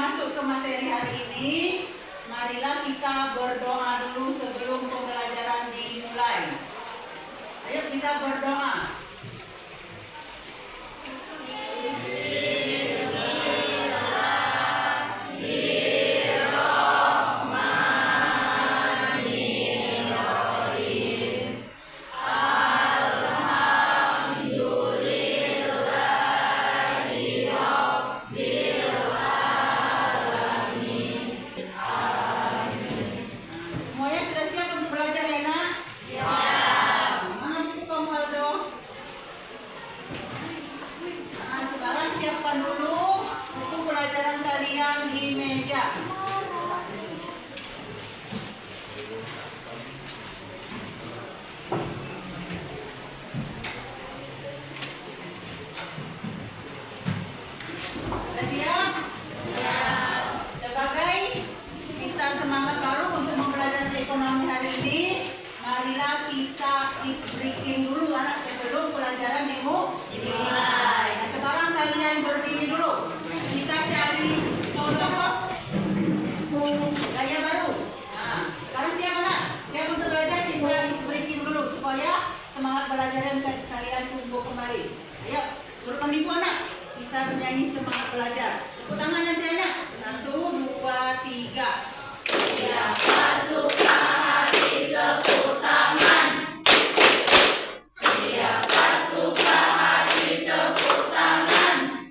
masuk ke materi hari ini, marilah kita berdoa dulu sebelum pembelajaran dimulai. Ayo kita berdoa. Semuanya sudah siap untuk belajar ya nak? Siap. Mana buku kamu Aldo? Nah, sekarang siapkan dulu buku pelajaran kalian di meja. Sudah siap? Siap. Sebagai kita semangat baru untuk mempelajari ekonomi hari ini, marilah kita is breaking dulu anak sebelum pelajaran dimulai. Nah, sekarang kalian berdiri dulu. Kita cari contoh gaya baru. Nah, sekarang siap anak? Siap untuk belajar? Kita is breaking dulu supaya semangat belajaran kalian tumbuh kembali. Ayo, dudukkan ibu anak. Kita bernyanyi semangat belajar. Tepuk tangan nanti anak. 1, 2, 3. Siapa suka hati tepuk tangan. Siapa suka hati tepuk tangan.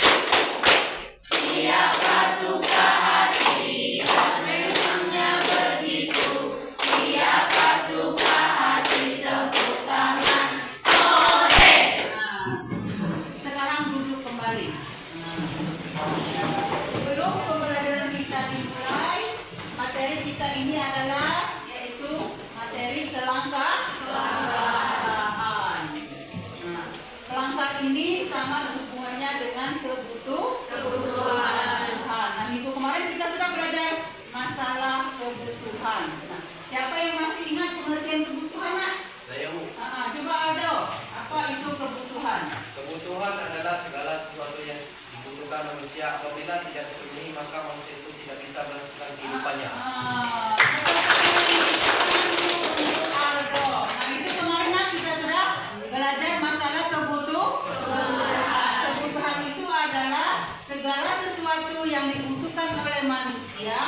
Siapa suka hati memangnya begitu. Siapa suka hati tepuk tangan. Hore! Nah, sekarang duduk kembali. Sebelum pembelajaran kita dimulai, materi kita ini adalah yaitu materi kelangkaan. Nah, kelangkaan ini sangat hubungannya dengan kebutuhan. Nah, minggu kemarin kita sudah belajar masalah kebutuhan. Nah, siapa yang masih ingat pengertian kebutuhan? Nak? Saya Bu. Coba Aldo, apa itu kebutuhan? Kebutuhan adalah segala sesuatu yang dibutuhkan manusia. Apabila tidak terpenuhi, maka manusia itu tidak bisa melanjutkan kehidupannya. Aldo. Nah, itu kemarin kita sudah belajar masalah kebutuhan. Kebutuhan itu adalah segala sesuatu yang dibutuhkan oleh manusia.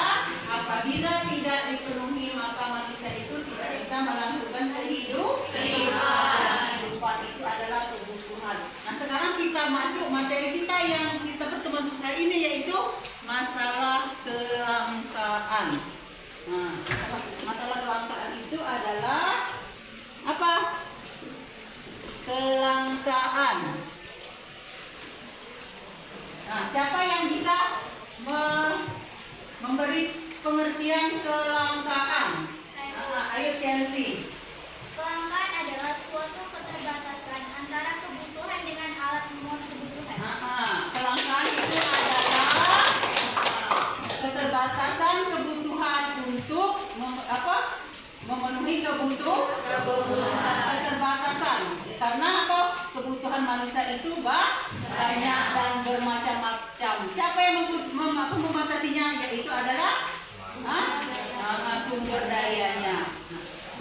Apabila tidak dipenuhi, maka manusia itu tidak bisa melangsungkan kehidupan itu adalah kebutuhan. Nah, sekarang kita masuk materi kita yang kita bertemu hari ini, yaitu masalah kelangkaan. Nah, masalah kelangkaan itu adalah apa? Kelangkaan. Nah, siapa yang bisa memberi pengertian kelangkaan? Ayo Chelsea. Kelangkaan adalah suatu keterbatasan antara kebutuhan dengan alat memuas kebutuhan. Kelangkaan itu adalah keterbatasan kebutuhan untuk memenuhi kebutuhan. Keterbatasan karena apa? Kebutuhan manusia itu banyak dan bermacam-macam. Siapa yang membatasinya? Yaitu adalah sumber dayanya.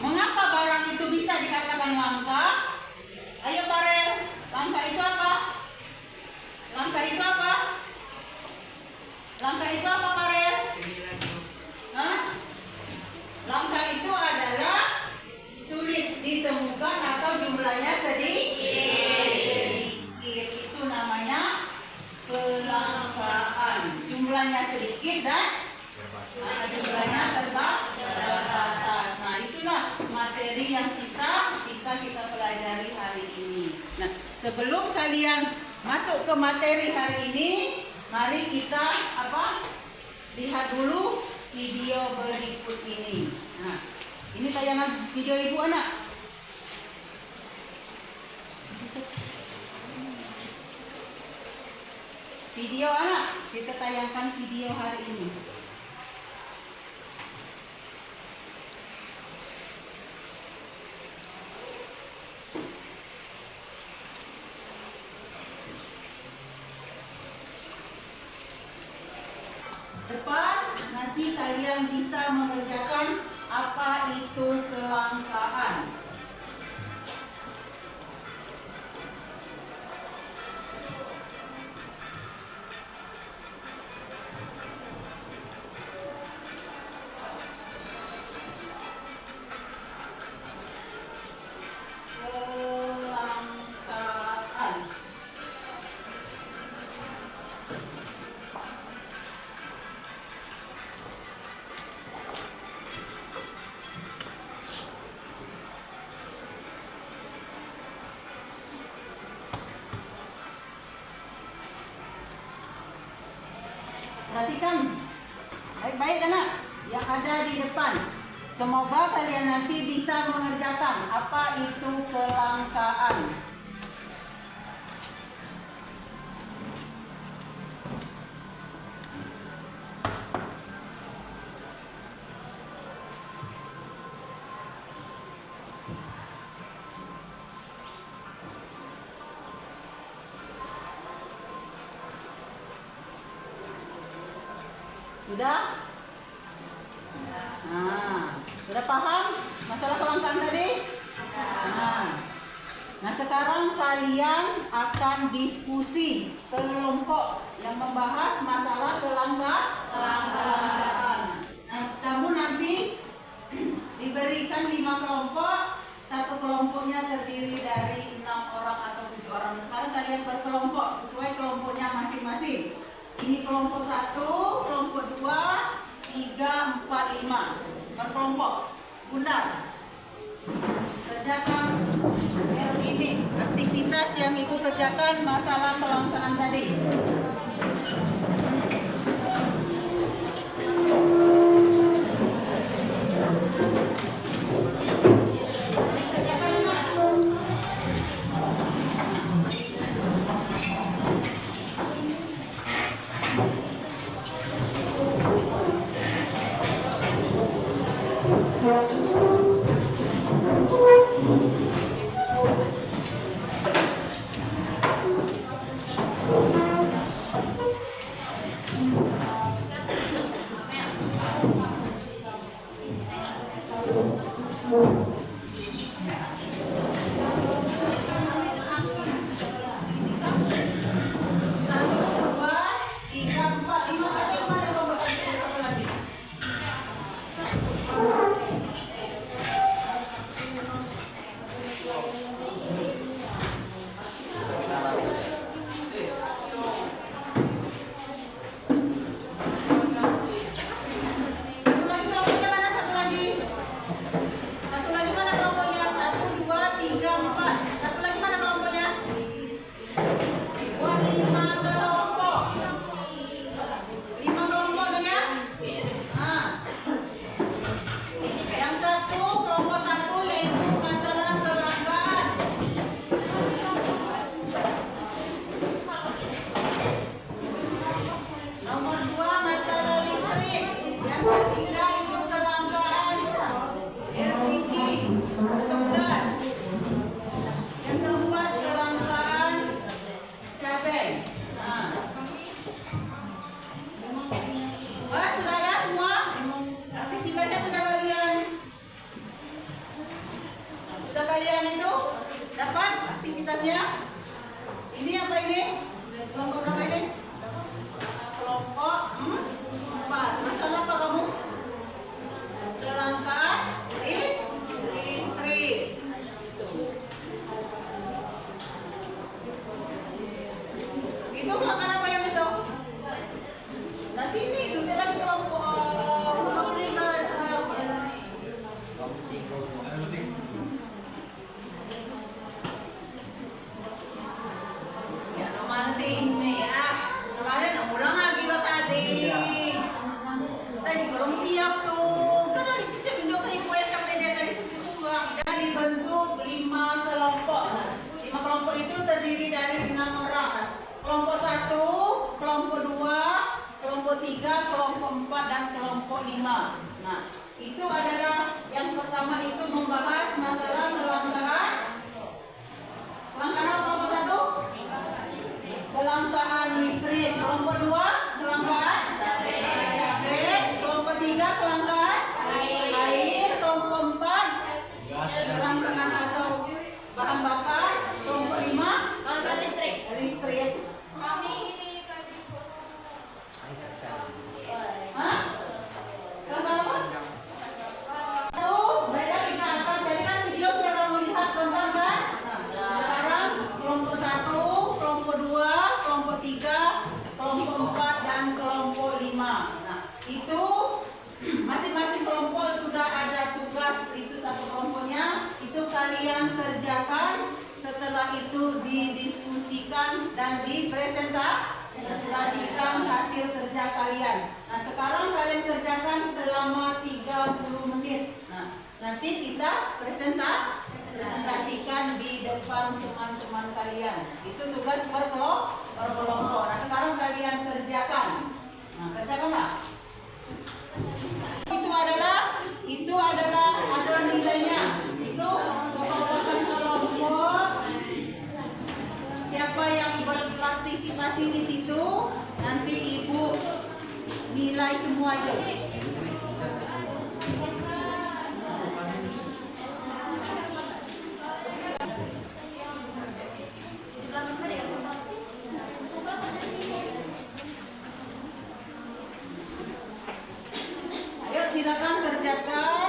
Mengapa barang itu bisa dikatakan langka? Ayo Farel, langka itu apa? Langka itu apa? Langka itu apa Farel? Langka itu adalah sulit ditemukan atau jumlahnya sedikit. Itu namanya kelangkaan. Jumlahnya sedikit dan jumlahnya terbatas. Nah, itulah materi yang bisa kita pelajari hari ini. Nah, sebelum kalian masuk ke materi hari ini, mari kita lihat dulu video berikut ini. Nah, ini tayangan video ibu anak. Video anak, kita tayangkan video hari ini. depan, nanti kalian bisa mengerjakan apa itu kelangkaan. Kelangkaan. Perhatikan baik-baik anak yang ada di depan. Semoga kalian nanti bisa mengerjakan apa itu kelangkaan. Sudah? Nah, sudah paham masalah kelangkaan tadi? Nah, sekarang kalian akan diskusi kelompok yang membahas masalah kelangkaan. Nah, kamu nanti diberikan 5 kelompok, satu kelompoknya terdiri dari 6 orang atau 7 orang. Sekarang kalian berkelompok sesuai kelompoknya masing-masing. Ini kelompok 1, kelompok 2, 3, 4, 5. Berkelompok. Bunda, kerjakan ini aktivitas yang ibu kerjakan masalah kelangkaan tadi. aktivitasnya. Ini apa ini? Kelompok berapa ini? Kelompok 4. Masalah apa kamu? Kelangkaan listrik. Itu kelangkaan apa yang itu? Nah sini sudah lagi kelompok terdiri dari 6 orang. Kelompok 1, kelompok 2, kelompok 3, kelompok 4 dan kelompok 5. Nah, itu adalah yang pertama itu membahas masalah kelangkaan. Kelangkaan apa kelompok 1? Kelangkaan listrik. Kelompok 2 kelangkaan cabai. itu masing-masing kelompok sudah ada tugas, itu satu kelompoknya itu kalian kerjakan, setelah itu didiskusikan dan dipresentasikan hasil kerja kalian. Nah sekarang kalian kerjakan selama 30 menit. Nah nanti kita presentasikan di depan teman-teman kalian. Itu tugas per kelompok. Nah sekarang kalian kerjakan. Nah kerjakanlah. Itu adalah ada nilainya. Itu kelompok siapa yang berpartisipasi di situ nanti ibu nilai semua itu. Ayo silakan kerjakan.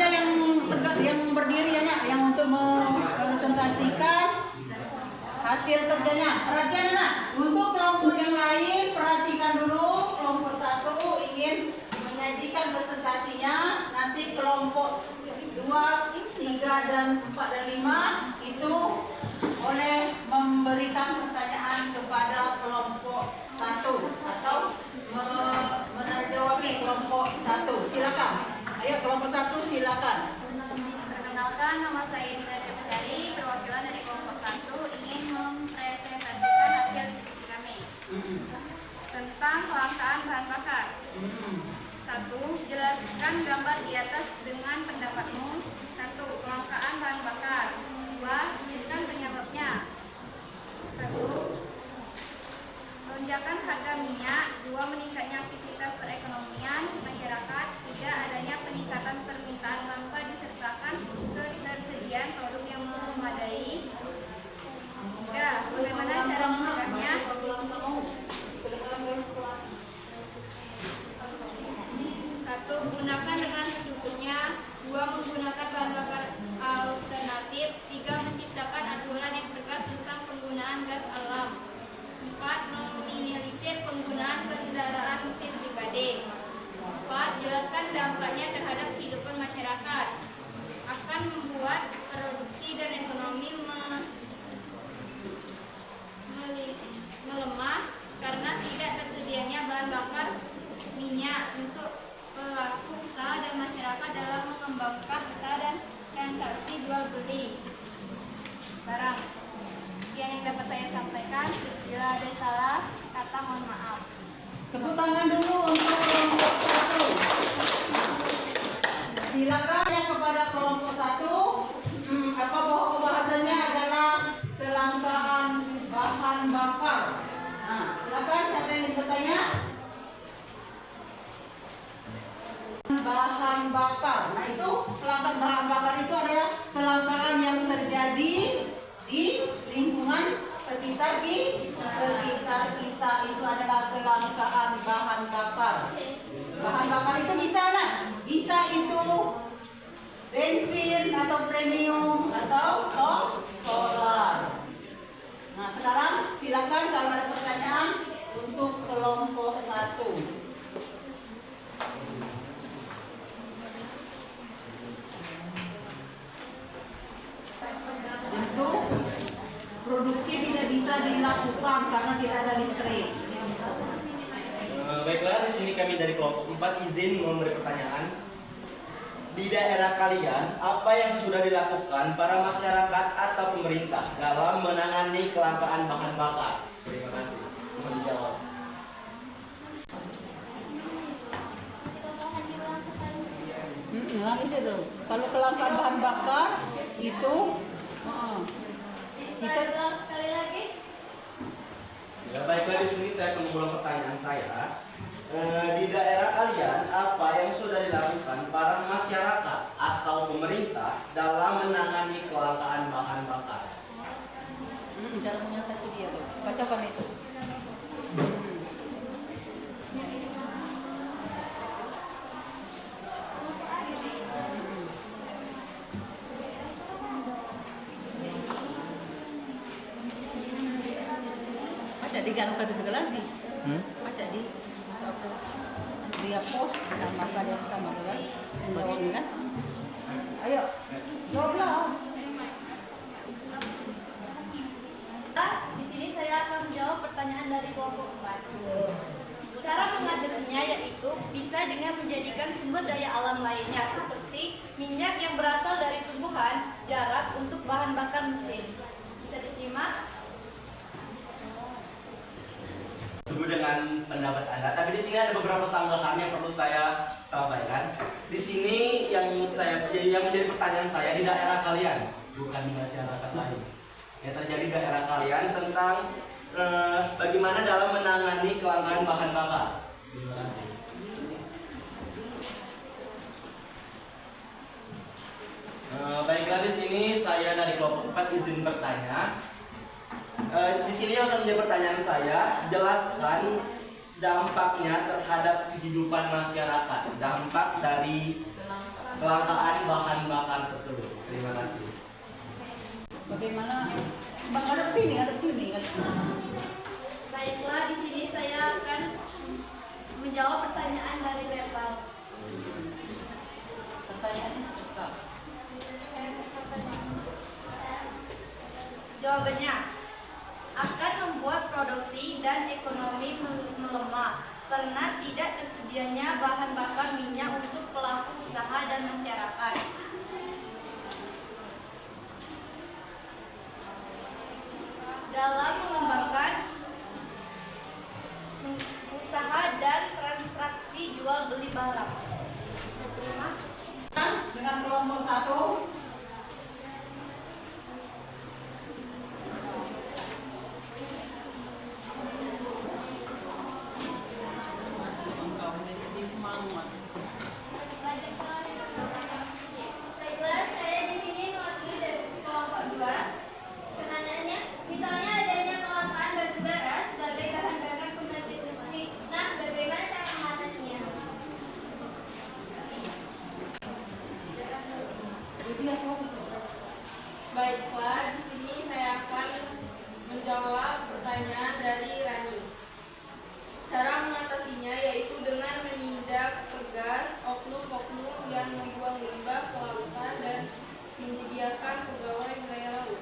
saja yang tegak, yang berdiri ya Nak, yang untuk merepresentasikan hasil kerjanya. Perhatian Nak, untuk kelompok yang lain perhatikan dulu. Kelompok 1 ingin menyajikan presentasinya, nanti kelompok 2, 3, dan 4 dan 5 itu oleh memberikan pertanyaan kepada kelompok 1 atau menjawabi kelompok 1. Silakan. Ayo kelompok 1 silakan. Perkenalkan, nama saya Dina Dari, perwakilan dari kelompok 1 ingin mempresentasikan hasil diskusi kami tentang kelangkaan bahan bakar. 1. Jelaskan gambar di atas dengan pendapatmu. 1. Kelangkaan bahan bakar. 2. Tuliskan penyebabnya. 1. Lonjakan harga minyak. 2. Meningkatnya aktivitas perekonomian masyarakat. 3. Adanya peningkatan permintaan tanpa disertakan ketersediaan produk yang memadai. 3. Bagaimana cara mencegahnya? 1. Gunakan dengan secukupnya. 2. Menggunakan bahan bakar alternatif. 3. Menciptakan aturan yang tegas tentang penggunaan gas alam. 4. Meminimalisir penggunaan kendaraan mesin pribadi. 4. Jelaskan dampaknya terhadap kehidupan masyarakat. Akan membuat produksi dan ekonomi melemah karena tidak tersedianya bahan bakar minyak untuk pelaku usaha dan masyarakat dalam mengembangkan usaha dan transaksi jual beli barang. Yang dapat saya sampaikan, bila ada salah kata mohon maaf. Tepuk tangan dulu untuk kelompok 1. Silakan yang kepada kelompok 1. Apa bahasannya adalah kelangkaan bahan bakar. Nah, silakan siapa yang ingin bertanya? Bahan bakar. Nah, itu kelangkaan bahan bakar itu adalah kelangkaan yang terjadi di lingkungan sekitar kita itu adalah kelangkaan bahan bakar. Bahan bakar itu bisa lah, bisa itu bensin atau premium atau solar. Nah sekarang silakan kalau ada pertanyaan untuk kelompok 1. Untuk produksi tidak bisa dilakukan karena tidak ada listrik. Baiklah, di sini kami dari kelompok 4 izin memberi pertanyaan. Di daerah kalian, apa yang sudah dilakukan para masyarakat atau pemerintah dalam menangani kelangkaan bahan bakar? Terima kasih. Mohon dijawab. Nah, itu tuh. Kalau kelangkaan bahan bakar itu Bisa ulang sekali lagi? Ya, baiklah, di sini saya mengulang pertanyaan saya. Di daerah kalian, apa yang sudah dilakukan para masyarakat atau pemerintah dalam menangani kelangkaan bahan bakar? Cara mengatasi dia tuh. Bacakan itu. Baca di kan juga lagi. Baca di dia post nah, maka dia bersama kan menjawabnya kan. Ayo jawablah. Di sini saya akan menjawab pertanyaan dari kelompok 4. Cara mengatasinya yaitu bisa dengan menjadikan sumber daya alam lainnya seperti minyak yang berasal dari tumbuhan, jarak untuk bahan bakar mesin. Bisa diterima? Setuju dengan pendapat Anda, tapi di sini ada beberapa sanggahan yang perlu saya sampaikan. Di sini yang menjadi pertanyaan saya di daerah kalian, bukan di masyarakat lain. Yang terjadi di daerah kalian tentang bagaimana dalam menangani kelangkaan bahan bakar. Terima kasih. Baiklah, di sini saya dari kelompok 4 izin bertanya. Di sini yang akan menjadi pertanyaan saya, jelaskan dampaknya terhadap kehidupan masyarakat, dampak dari kelangkaan bahan bakar tersebut. Terima kasih. Bagaimana? Bang, ada sini. Baiklah, di sini saya akan menjawab pertanyaan dari verbal. Pertanyaannya apa? Jawabannya akan membuat produksi dan ekonomi melemah karena tidak tersedianya bahan bakar minyak untuk pelaku usaha dan masyarakat. Dalam mengembangkan usaha dan transaksi jual beli barang. Terima. Dengan kelompok 1. Baiklah, saya di sini mewakili dari kelompok 2. Pertanyaannya, misalnya adanya kelangkaan batu bara sebagai bahan bakar pembangkit listrik. Nah, bagaimana cara mengatasinya? Baiklah, di sini saya akan menjawab pertanyaan dari Rani. Cara mengatasinya yaitu dengan menindak tegas oknum-oknum yang membuang limbah ke lautan dan menyediakan pegawai wilayah laut.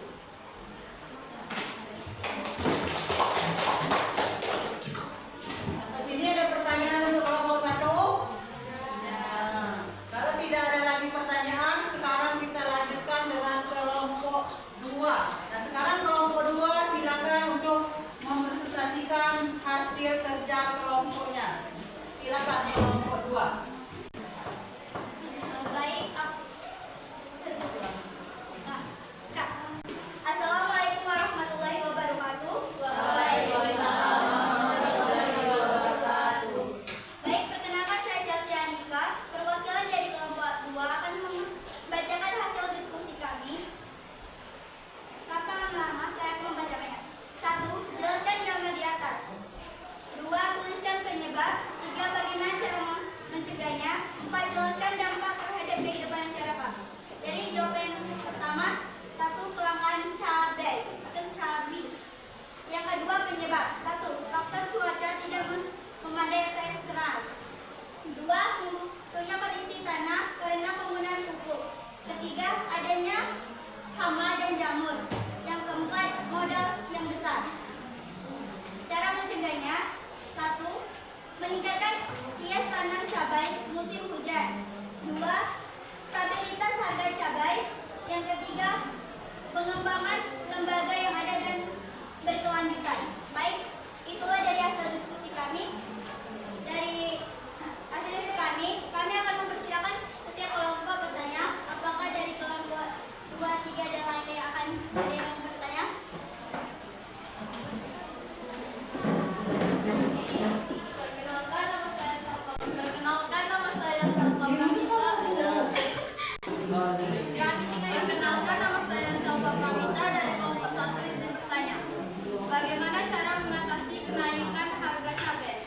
Di sini ada pertanyaan untuk kelompok 1. Nah, kalau tidak ada lagi pertanyaan, sekarang kita lanjutkan dengan kelompok 2. Nah, sekarang kelompok 2 silakan untuk mempresentasikan hasil kerja kelompoknya. Silakan kelompok 2. Baik, Kak. Assalamualaikum warahmatullahi wabarakatuh. Waalaikumsalam warahmatullahi wabarakatuh. Baik, perkenalkan saya Chelsea Anika, perwakilan dari kelompok 2 akan membacakan hasil diskusi kami. Tanpa lama-lama, saya akan membacakannya. 1. Jelaskan gambar di atas. 2. Tuliskan penyebab. 3. Bagaimana cara mencegahnya. 4. Jelaskan dampak terhadap kehidupan masyarakat. Jadi jawaban pertama, 1. Kelangkaan cabai atau cabai. Yang kedua, penyebab. 1. Faktor cuaca tidak memadai atau eksternal. 2. Turunnya kondisi tanah karena penggunaan pupuk. Ketiga, adanya hama dan jamur. Yang keempat, modal yang besar. Cara mencegahnya, 1. Meningkatkan hias tanam cabai musim hujan. 2. Stabilitas harga cabai. Yang ketiga, pengembangan lembaga yang ada dan berkelanjutan. Baik, itulah dari hasil diskusi kami. Dari hasil diskusi kami akan mempersilakan setiap kelompok bertanya. Apakah dari kelompok 2, 3, dan lainnya akan ada yang bertanya? Perkenalkan nama saya Salva Pramita. Perkenalkan nama saya Salva Pramita dari kelompok 1 izin bertanya. Bagaimana cara mengatasi kenaikan harga cabai?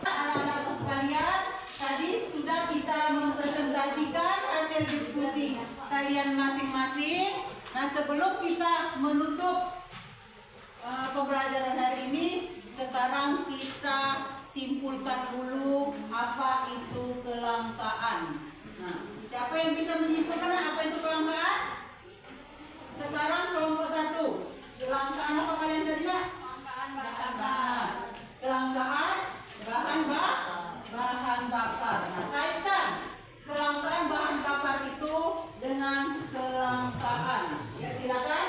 Anak-anak sekalian, tadi sudah kita mempresentasikan hasil diskusi kalian masing-masing. Nah, sebelum kita menutup pembelajaran hari ini, sekarang kita simpulkan dulu apa itu kelangkaan. Nah, siapa yang bisa menyimpulkan apa itu kelangkaan? Sekarang kelompok 1. Kelangkaan apa kalian tadi? Kelangkaan bahan bakar. Nah, kelangkaan bahan bakar. Nah, kaitkan kelangkaan bahan bakar itu dengan kelangkaan. Ya, silakan.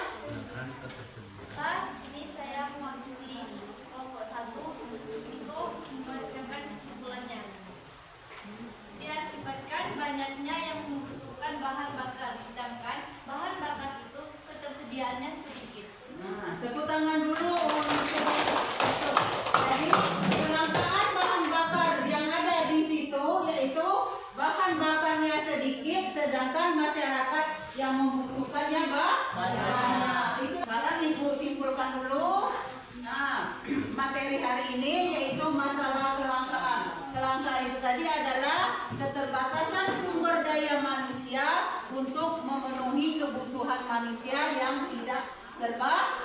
Pak, di sini saya mewakili kelompok 1 untuk mengajukan kesimpulannya. Diakibatkan banyaknya yang membutuhkan bahan bakar, sedangkan bahan bakar itu ketersediaannya sedikit. Nah, tepuk tangan dulu untuk. Jadi, kelangkaan bahan bakar yang ada di situ yaitu bahan bakarnya sedikit, sedangkan masyarakat yang membutuhkannya banyak. Itu sekarang Ibu simpulkan dulu. Nah, materi hari ini yaitu masalah kelangkaan. kelangkaan itu tadi adalah keterbatasan sumber daya manusia untuk memenuhi kebutuhan manusia yang tidak terbatas.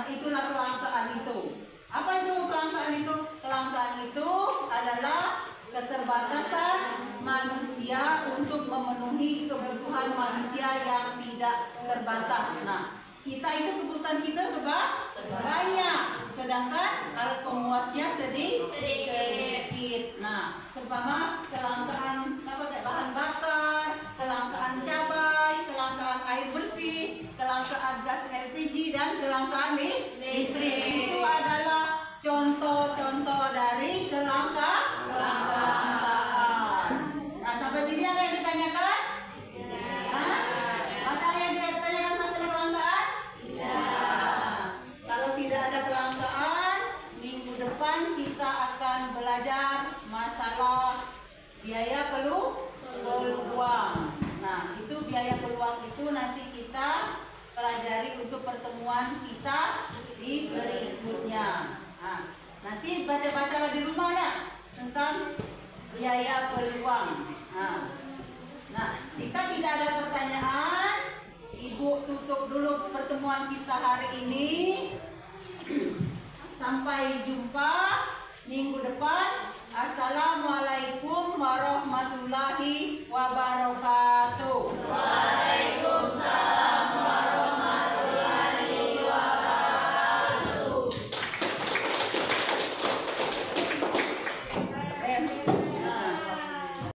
Nah, itulah kelangkaan itu. Apa itu kelangkaan itu? Kelangkaan itu adalah keterbatasan manusia untuk memenuhi kebutuhan manusia yang tidak terbatas. Nah, kita itu kebutuhan kita banyak, sedangkan alat pemuasnya sedikit. Nah, seumpama kelangkaan bahan bakar, kelangkaan cabai, kelangkaan air bersih, kelangkaan gas LPG, dan kelangkaan listrik. Itu adalah contoh-contoh dari kelangkaan. Nah, sampai sini ada yang ditanyakan? Masalah yang ditanyakan masalah kelangkaan? Kalau tidak ada kelangkaan, minggu depan kita akan belajar masalah biaya peluang. Nah, itu biaya peluang itu nanti kita pelajari untuk pertemuan kita di berikutnya. Nah, nanti baca-bacalah di rumah ya tentang biaya peluang. Nah, jika tidak ada pertanyaan, Ibu tutup dulu pertemuan kita hari ini. Sampai jumpa minggu depan. Assalamualaikum.